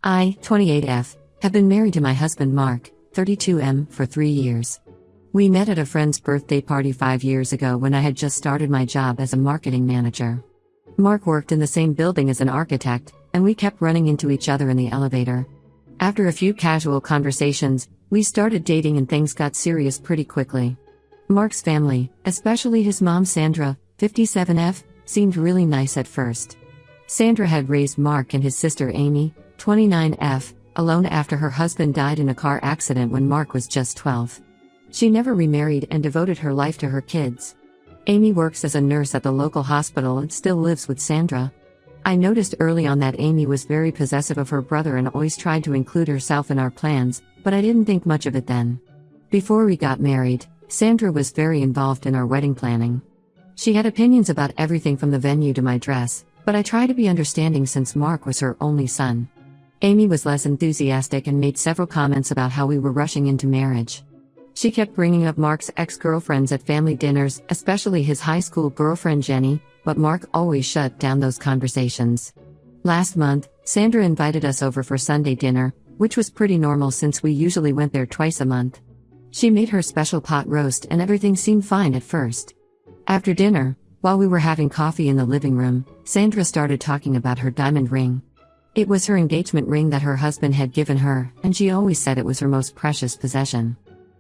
I, 28F, have been married to my husband Mark, 32M, for 3 years. We met at a friend's birthday party 5 years ago when I had just started my job as a marketing manager. Mark worked in the same building as an architect, and we kept running into each other in the elevator. After a few casual conversations, we started dating and things got serious pretty quickly. Mark's family, especially his mom Sandra, 57F, seemed really nice at first. Sandra had raised Mark and his sister Amy, 29F, alone after her husband died in a car accident when Mark was just 12. She never remarried and devoted her life to her kids. Amy works as a nurse at the local hospital and still lives with Sandra. I noticed early on that Amy was very possessive of her brother and always tried to include herself in our plans, but I didn't think much of it then. Before we got married, Sandra was very involved in our wedding planning. She had opinions about everything from the venue to my dress, but I tried to be understanding since Mark was her only son. Amy was less enthusiastic and made several comments about how we were rushing into marriage. She kept bringing up Mark's ex-girlfriends at family dinners, especially his high school girlfriend Jenny, but Mark always shut down those conversations. Last month, Sandra invited us over for Sunday dinner, which was pretty normal since we usually went there twice a month. She made her special pot roast and everything seemed fine at first. After dinner, while we were having coffee in the living room, Sandra started talking about her diamond ring. It was her engagement ring that her husband had given her, and she always said it was her most precious possession.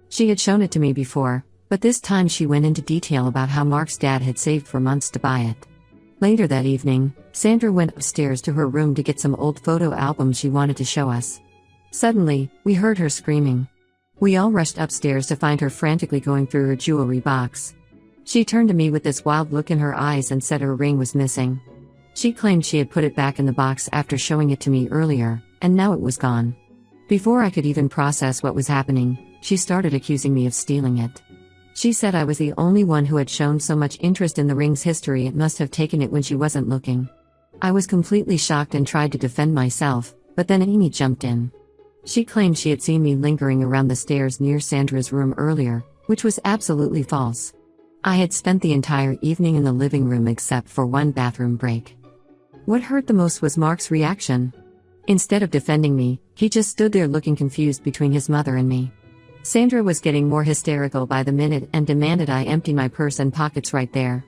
She had shown it to me before, but this time she went into detail about how Mark's dad had saved for months to buy it. Later that evening, Sandra went upstairs to her room to get some old photo albums she wanted to show us. Suddenly, we heard her screaming. We all rushed upstairs to find her frantically going through her jewelry box. She turned to me with this wild look in her eyes and said her ring was missing. She claimed she had put it back in the box after showing it to me earlier, and now it was gone. Before I could even process what was happening, she started accusing me of stealing it. She said I was the only one who had shown so much interest in the ring's history and must have taken it when she wasn't looking. I was completely shocked and tried to defend myself, but then Amy jumped in. She claimed she had seen me lingering around the stairs near Sandra's room earlier, which was absolutely false. I had spent the entire evening in the living room except for one bathroom break. What hurt the most was Mark's reaction. Instead of defending me, he just stood there looking confused between his mother and me. Sandra was getting more hysterical by the minute and demanded I empty my purse and pockets right there.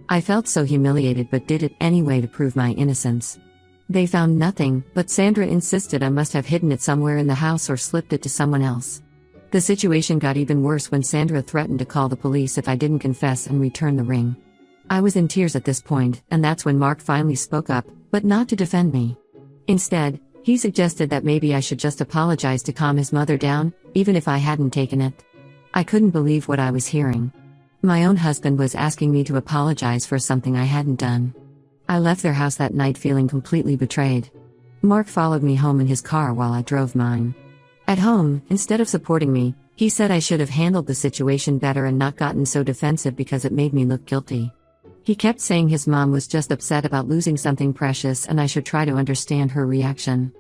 I felt so humiliated but did it anyway to prove my innocence. They found nothing, but Sandra insisted I must have hidden it somewhere in the house or slipped it to someone else. The situation got even worse when Sandra threatened to call the police if I didn't confess and return the ring. I was in tears at this point, and that's when Mark finally spoke up, but not to defend me. Instead, he suggested that maybe I should just apologize to calm his mother down, even if I hadn't taken it. I couldn't believe what I was hearing. My own husband was asking me to apologize for something I hadn't done. I left their house that night feeling completely betrayed. Mark followed me home in his car while I drove mine. At home, instead of supporting me, he said I should have handled the situation better and not gotten so defensive because it made me look guilty. He kept saying his mom was just upset about losing something precious and I should try to understand her reaction.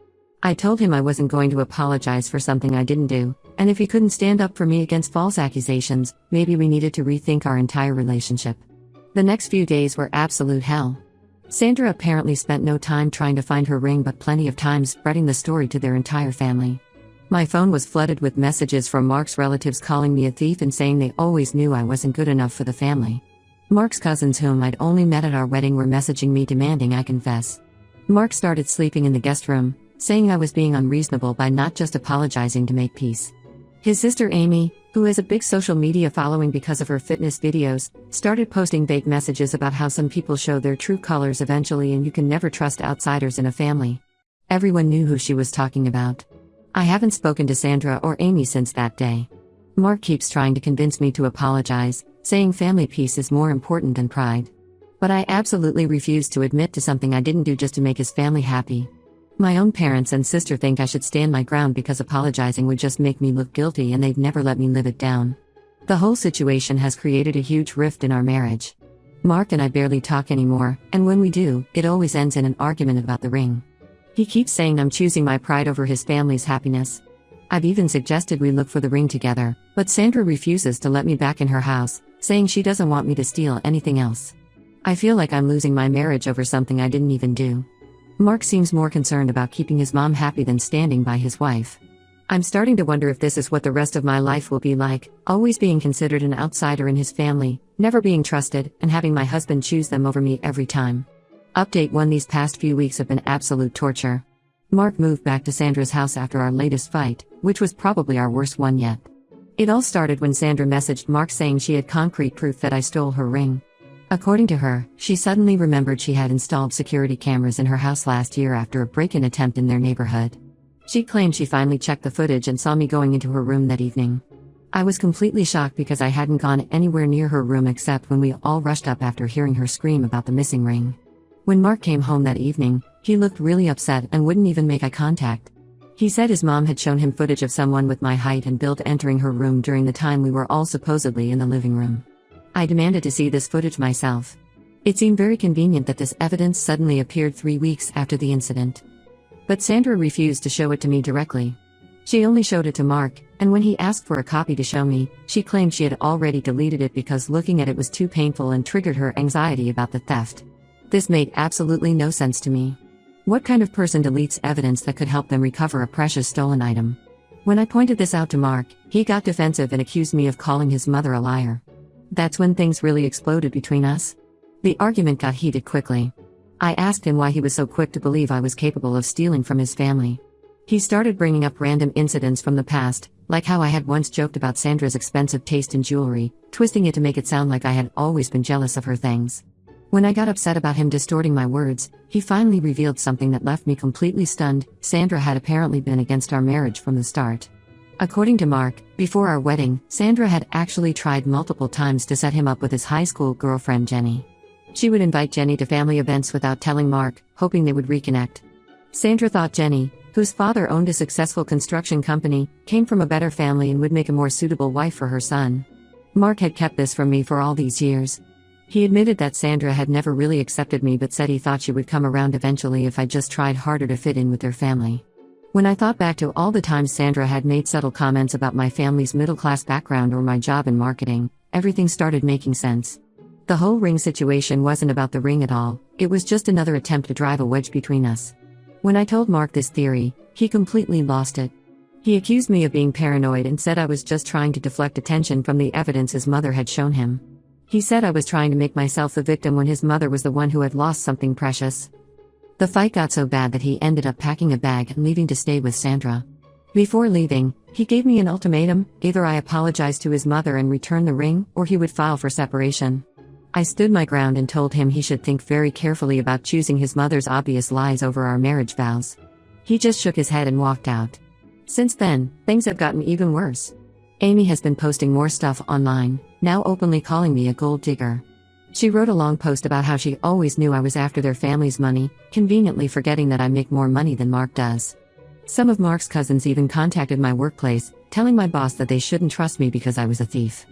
I told him I wasn't going to apologize for something I didn't do, and if he couldn't stand up for me against false accusations, maybe we needed to rethink our entire relationship. The next few days were absolute hell. Sandra apparently spent no time trying to find her ring but plenty of time spreading the story to their entire family. My phone was flooded with messages from Mark's relatives calling me a thief and saying they always knew I wasn't good enough for the family. Mark's cousins whom I'd only met at our wedding were messaging me demanding I confess. Mark started sleeping in the guest room, saying I was being unreasonable by not just apologizing to make peace. His sister Amy, who has a big social media following because of her fitness videos, started posting vague messages about how some people show their true colors eventually and you can never trust outsiders in a family. Everyone knew who she was talking about. I haven't spoken to Sandra or Amy since that day. Mark keeps trying to convince me to apologize, saying family peace is more important than pride. But I absolutely refuse to admit to something I didn't do just to make his family happy. My own parents and sister think I should stand my ground because apologizing would just make me look guilty and they'd never let me live it down. The whole situation has created a huge rift in our marriage. Mark and I barely talk anymore, and when we do, it always ends in an argument about the ring. He keeps saying I'm choosing my pride over his family's happiness. I've even suggested we look for the ring together, but Sandra refuses to let me back in her house, saying she doesn't want me to steal anything else. I feel like I'm losing my marriage over something I didn't even do. Mark seems more concerned about keeping his mom happy than standing by his wife. I'm starting to wonder if this is what the rest of my life will be like, always being considered an outsider in his family, never being trusted, and having my husband choose them over me every time. Update 1: These past few weeks have been absolute torture. Mark moved back to Sandra's house after our latest fight, which was probably our worst one yet. It all started when Sandra messaged Mark saying she had concrete proof that I stole her ring. According to her, she suddenly remembered she had installed security cameras in her house last year after a break-in attempt in their neighborhood. She claimed she finally checked the footage and saw me going into her room that evening. I was completely shocked because I hadn't gone anywhere near her room except when we all rushed up after hearing her scream about the missing ring. When Mark came home that evening, he looked really upset and wouldn't even make eye contact. He said his mom had shown him footage of someone with my height and build entering her room during the time we were all supposedly in the living room. I demanded to see this footage myself. It seemed very convenient that this evidence suddenly appeared 3 weeks after the incident. But Sandra refused to show it to me directly. She only showed it to Mark, and when he asked for a copy to show me, she claimed she had already deleted it because looking at it was too painful and triggered her anxiety about the theft. This made absolutely no sense to me. What kind of person deletes evidence that could help them recover a precious stolen item? When I pointed this out to Mark, he got defensive and accused me of calling his mother a liar. That's when things really exploded between us. The argument got heated quickly. I asked him why he was so quick to believe I was capable of stealing from his family. He started bringing up random incidents from the past, like how I had once joked about Sandra's expensive taste in jewelry, twisting it to make it sound like I had always been jealous of her things. When I got upset about him distorting my words, he finally revealed something that left me completely stunned. Sandra had apparently been against our marriage from the start. According to Mark, before our wedding, Sandra had actually tried multiple times to set him up with his high school girlfriend Jenny. She would invite Jenny to family events without telling Mark, hoping they would reconnect. Sandra thought Jenny, whose father owned a successful construction company, came from a better family and would make a more suitable wife for her son. Mark had kept this from me for all these years. He admitted that Sandra had never really accepted me but said he thought she would come around eventually if I just tried harder to fit in with their family. When I thought back to all the times Sandra had made subtle comments about my family's middle-class background or my job in marketing, everything started making sense. The whole ring situation wasn't about the ring at all, it was just another attempt to drive a wedge between us. When I told Mark this theory, he completely lost it. He accused me of being paranoid and said I was just trying to deflect attention from the evidence his mother had shown him. He said I was trying to make myself the victim when his mother was the one who had lost something precious. The fight got so bad that he ended up packing a bag and leaving to stay with Sandra. Before leaving, he gave me an ultimatum: either I apologized to his mother and return the ring, or he would file for separation. I stood my ground and told him he should think very carefully about choosing his mother's obvious lies over our marriage vows. He just shook his head and walked out. Since then, things have gotten even worse. Amy has been posting more stuff online, now openly calling me a gold digger. She wrote a long post about how she always knew I was after their family's money, conveniently forgetting that I make more money than Mark does. Some of Mark's cousins even contacted my workplace, telling my boss that they shouldn't trust me because I was a thief.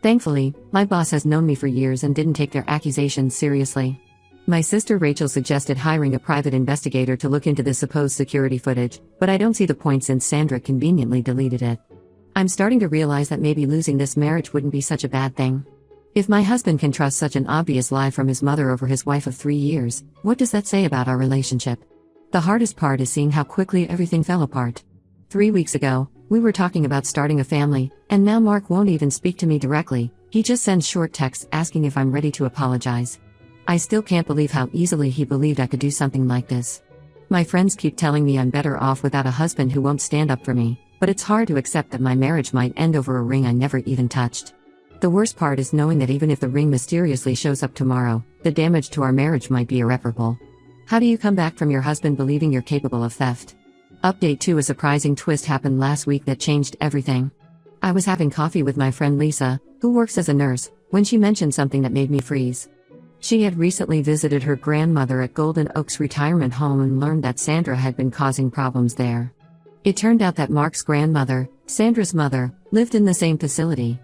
Thankfully, my boss has known me for years and didn't take their accusations seriously. My sister Rachel suggested hiring a private investigator to look into the supposed security footage, but I don't see the point since Sandra conveniently deleted it. I'm starting to realize that maybe losing this marriage wouldn't be such a bad thing. If my husband can trust such an obvious lie from his mother over his wife of 3 years, what does that say about our relationship? The hardest part is seeing how quickly everything fell apart. 3 weeks ago, we were talking about starting a family, and now Mark won't even speak to me directly, he just sends short texts asking if I'm ready to apologize. I still can't believe how easily he believed I could do something like this. My friends keep telling me I'm better off without a husband who won't stand up for me, but it's hard to accept that my marriage might end over a ring I never even touched. The worst part is knowing that even if the ring mysteriously shows up tomorrow, the damage to our marriage might be irreparable. How do you come back from your husband believing you're capable of theft? Update 2: A surprising twist happened last week that changed everything. I was having coffee with my friend Lisa, who works as a nurse, when she mentioned something that made me freeze. She had recently visited her grandmother at Golden Oaks Retirement Home and learned that Sandra had been causing problems there. It turned out that Mark's grandmother, Sandra's mother, lived in the same facility.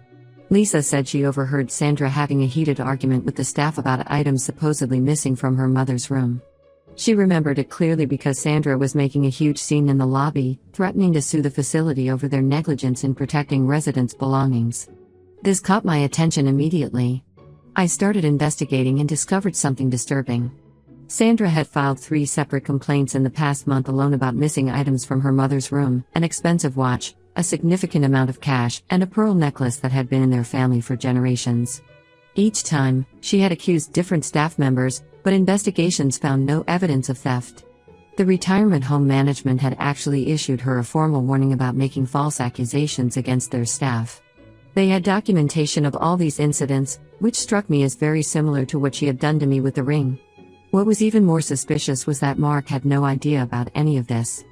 Lisa said she overheard Sandra having a heated argument with the staff about items supposedly missing from her mother's room. She remembered it clearly because Sandra was making a huge scene in the lobby, threatening to sue the facility over their negligence in protecting residents' belongings. This caught my attention immediately. I started investigating and discovered something disturbing. Sandra had filed 3 separate complaints in the past month alone about missing items from her mother's room: an expensive watch, a significant amount of cash, and a pearl necklace that had been in their family for generations. Each time, she had accused different staff members, but investigations found no evidence of theft. The retirement home management had actually issued her a formal warning about making false accusations against their staff. They had documentation of all these incidents, which struck me as very similar to what she had done to me with the ring. What was even more suspicious was that Mark had no idea about any of this.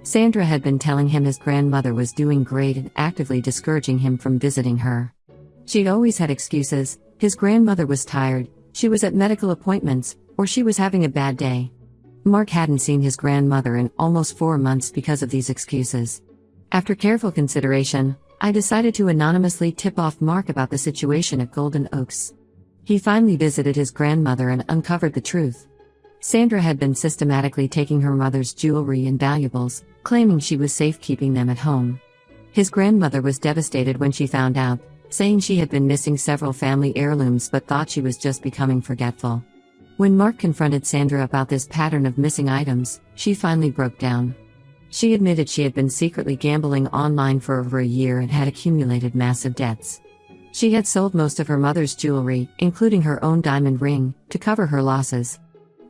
Sandra had been telling him his grandmother was doing great and actively discouraging him from visiting her. She'd always had excuses: his grandmother was tired, she was at medical appointments, or she was having a bad day. Mark hadn't seen his grandmother in almost 4 months because of these excuses. After careful consideration, I decided to anonymously tip off Mark about the situation at Golden Oaks. He finally visited his grandmother and uncovered the truth. Sandra had been systematically taking her mother's jewelry and valuables, claiming she was safe keeping them at home. His grandmother was devastated when she found out, saying she had been missing several family heirlooms but thought she was just becoming forgetful. When Mark confronted Sandra about this pattern of missing items, she finally broke down. She admitted she had been secretly gambling online for over a year and had accumulated massive debts. She had sold most of her mother's jewelry, including her own diamond ring, to cover her losses.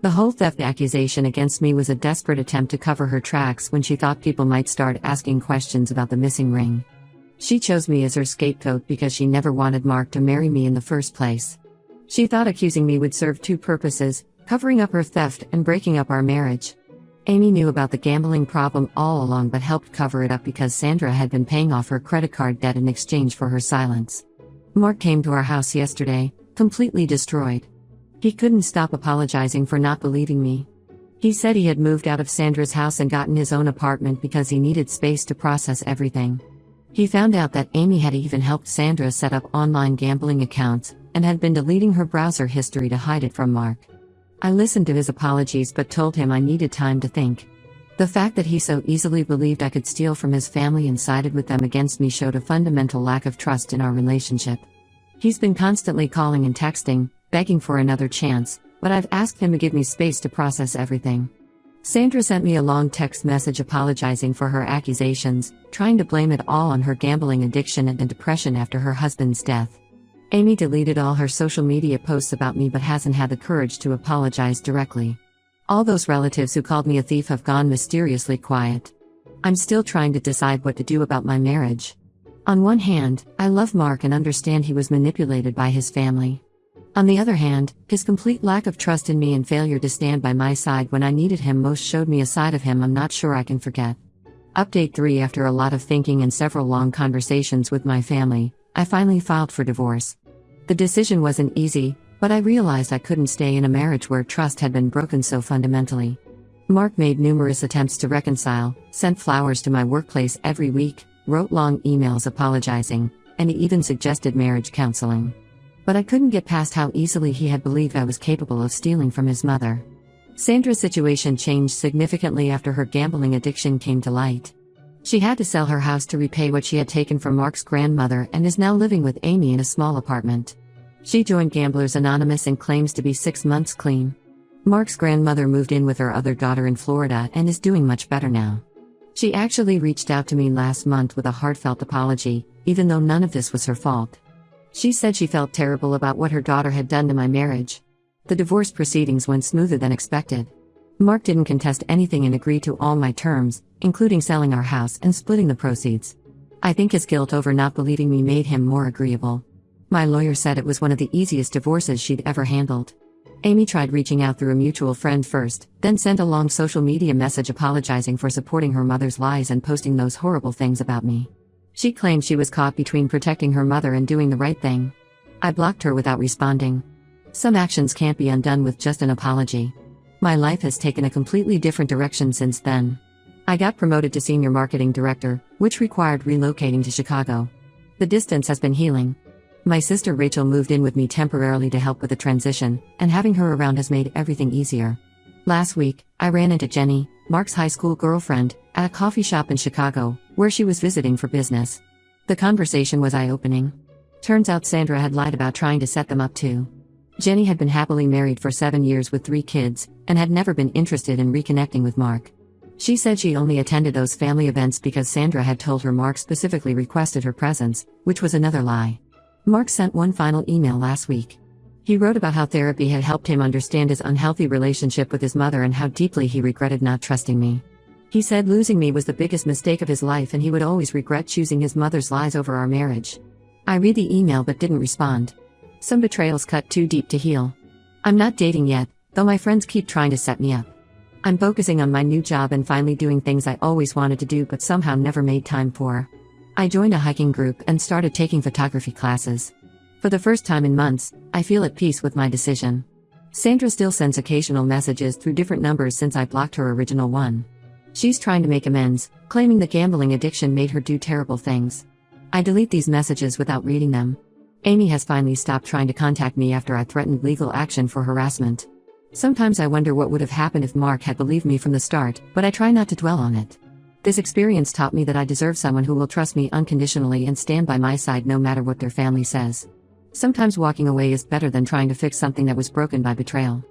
The whole theft accusation against me was a desperate attempt to cover her tracks when she thought people might start asking questions about the missing ring. She chose me as her scapegoat because she never wanted Mark to marry me in the first place. She thought accusing me would serve 2 purposes: covering up her theft and breaking up our marriage. Amy knew about the gambling problem all along but helped cover it up because Sandra had been paying off her credit card debt in exchange for her silence. Mark came to our house yesterday, completely destroyed. He couldn't stop apologizing for not believing me. He said he had moved out of Sandra's house and gotten his own apartment because he needed space to process everything. He found out that Amy had even helped Sandra set up online gambling accounts, and had been deleting her browser history to hide it from Mark. I listened to his apologies but told him I needed time to think. The fact that he so easily believed I could steal from his family and sided with them against me showed a fundamental lack of trust in our relationship. He's been constantly calling and texting, begging for another chance, but I've asked him to give me space to process everything. Sandra sent me a long text message apologizing for her accusations, trying to blame it all on her gambling addiction and depression after her husband's death. Amy deleted all her social media posts about me but hasn't had the courage to apologize directly. All those relatives who called me a thief have gone mysteriously quiet. I'm still trying to decide what to do about my marriage. On one hand, I love Mark and understand he was manipulated by his family. On the other hand, his complete lack of trust in me and failure to stand by my side when I needed him most showed me a side of him I'm not sure I can forget. Update 3: After a lot of thinking and several long conversations with my family, I finally filed for divorce. The decision wasn't easy, but I realized I couldn't stay in a marriage where trust had been broken so fundamentally. Mark made numerous attempts to reconcile, sent flowers to my workplace every week, wrote long emails apologizing, and he even suggested marriage counseling. But I couldn't get past how easily he had believed I was capable of stealing from his mother. Sandra's situation changed significantly after her gambling addiction came to light. She had to sell her house to repay what she had taken from Mark's grandmother and is now living with Amy in a small apartment. She joined Gamblers Anonymous and claims to be 6 months clean. Mark's grandmother moved in with her other daughter in Florida and is doing much better now. She actually reached out to me last month with a heartfelt apology, even though none of this was her fault. She said she felt terrible about what her daughter had done to my marriage. The divorce proceedings went smoother than expected. Mark didn't contest anything and agreed to all my terms, including selling our house and splitting the proceeds. I think his guilt over not believing me made him more agreeable. My lawyer said it was one of the easiest divorces she'd ever handled. Amy tried reaching out through a mutual friend first, then sent a long social media message apologizing for supporting her mother's lies and posting those horrible things about me. She claimed she was caught between protecting her mother and doing the right thing. I blocked her without responding. Some actions can't be undone with just an apology. My life has taken a completely different direction since then. I got promoted to senior marketing director, which required relocating to Chicago. The distance has been healing. My sister Rachel moved in with me temporarily to help with the transition, and having her around has made everything easier. Last week, I ran into Jenny, Mark's high school girlfriend, at a coffee shop in Chicago, where she was visiting for business. The conversation was eye-opening. Turns out Sandra had lied about trying to set them up too. Jenny had been happily married for 7 years with 3 kids, and had never been interested in reconnecting with Mark. She said she only attended those family events because Sandra had told her Mark specifically requested her presence, which was another lie. Mark sent one final email last week. He wrote about how therapy had helped him understand his unhealthy relationship with his mother and how deeply he regretted not trusting me. He said losing me was the biggest mistake of his life and he would always regret choosing his mother's lies over our marriage. I read the email but didn't respond. Some betrayals cut too deep to heal. I'm not dating yet, though my friends keep trying to set me up. I'm focusing on my new job and finally doing things I always wanted to do but somehow never made time for. I joined a hiking group and started taking photography classes. For the first time in months, I feel at peace with my decision. Sandra still sends occasional messages through different numbers since I blocked her original one. She's trying to make amends, claiming the gambling addiction made her do terrible things. I delete these messages without reading them. Amy has finally stopped trying to contact me after I threatened legal action for harassment. Sometimes I wonder what would have happened if Mark had believed me from the start, but I try not to dwell on it. This experience taught me that I deserve someone who will trust me unconditionally and stand by my side no matter what their family says. Sometimes walking away is better than trying to fix something that was broken by betrayal.